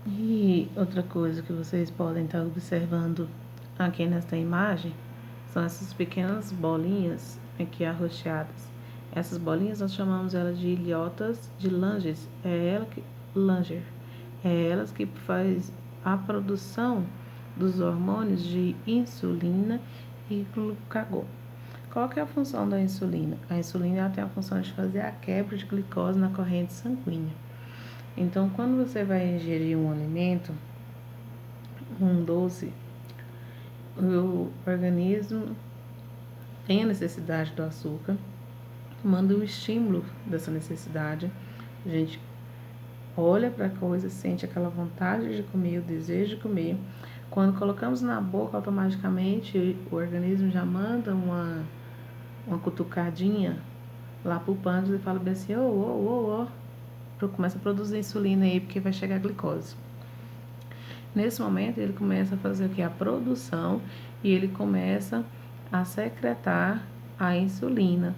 E outra coisa que vocês podem estar observando aqui nesta imagem são essas pequenas bolinhas aqui arroxeadas. Essas bolinhas nós chamamos elas de ilhotas de Langes. Langer. É elas que faz a produção dos hormônios de insulina e glucagon. Qual que é a função da insulina? A insulina ela tem a função de fazer a quebra de glicose na corrente sanguínea. Então, quando você vai ingerir um alimento, um doce, o organismo tem a necessidade do açúcar, manda um estímulo dessa necessidade, a gente olha para a coisa, sente aquela vontade de comer, o desejo de comer. Quando colocamos na boca, automaticamente o organismo já manda uma cutucadinha lá pro pâncreas e fala bem assim, começa a produzir insulina aí, porque vai chegar a glicose. Nesse momento, ele começa a fazer o que? A produção, e ele começa a secretar a insulina,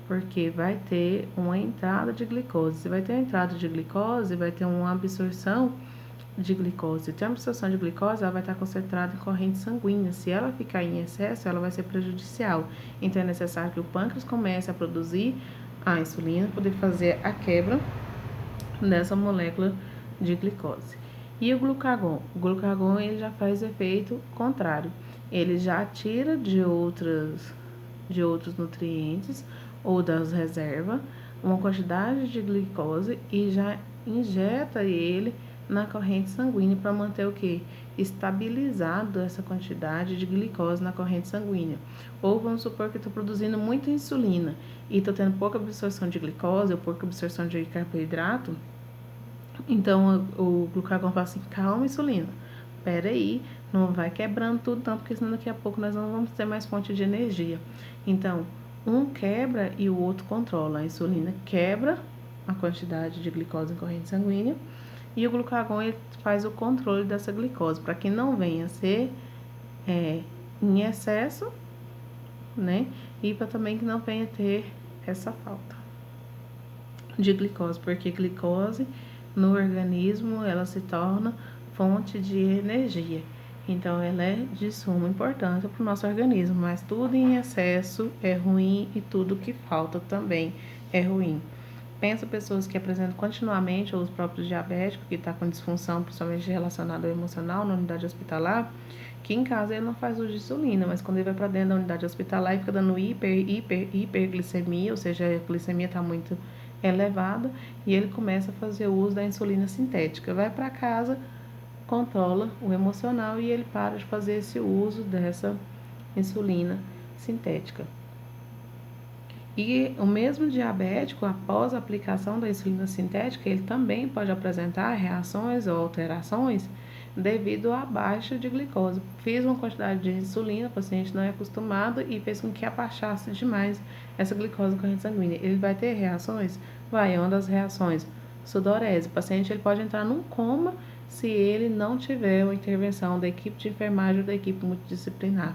porque vai ter uma entrada de glicose. Se vai ter uma entrada de glicose, vai ter uma absorção de glicose. Se tem uma absorção de glicose, ela vai estar concentrada em corrente sanguínea. Se ela ficar em excesso, ela vai ser prejudicial. Então, é necessário que o pâncreas comece a produzir a insulina, poder fazer a quebra dessa molécula de glicose. E o glucagon? O glucagon ele já faz efeito contrário. Ele já tira de outros nutrientes ou das reservas uma quantidade de glicose e já injeta ele na corrente sanguínea para manter o que? Estabilizado essa quantidade de glicose na corrente sanguínea. Ou vamos supor que estou produzindo muita insulina e estou tendo pouca absorção de glicose ou pouca absorção de carboidrato. Então o glucagon fala assim, calma insulina, pera aí, não vai quebrando tudo não, porque senão daqui a pouco nós não vamos ter mais fonte de energia. Então, um quebra e o outro controla. A insulina quebra a quantidade de glicose em corrente sanguínea e o glucagon ele faz o controle dessa glicose, para que não venha a ser em excesso, né? E para também que não venha a ter essa falta de glicose, porque glicose no organismo ela se torna fonte de energia. Então, ela é de suma importância para o nosso organismo, mas tudo em excesso é ruim e tudo que falta também é ruim. Pensa pessoas que apresentam continuamente, ou os próprios diabéticos, que está com disfunção, principalmente relacionada ao emocional, na unidade hospitalar, que em casa ele não faz uso de insulina, mas quando ele vai para dentro da unidade hospitalar e fica dando hiperglicemia, ou seja, a glicemia está muito elevada, e ele começa a fazer uso da insulina sintética. Vai para casa, controla o emocional e ele para de fazer esse uso dessa insulina sintética. E o mesmo diabético, após a aplicação da insulina sintética, ele também pode apresentar reações ou alterações devido à baixa de glicose. Fiz uma quantidade de insulina, o paciente não é acostumado e fez com que abaixasse demais essa glicose na corrente sanguínea. Ele vai ter reações? Vai, é uma das reações. Sudorese. O paciente ele pode entrar num coma se ele não tiver uma intervenção da equipe de enfermagem ou da equipe multidisciplinar,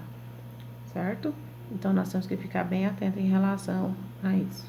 certo? Então, nós temos que ficar bem atentos em relação a isso.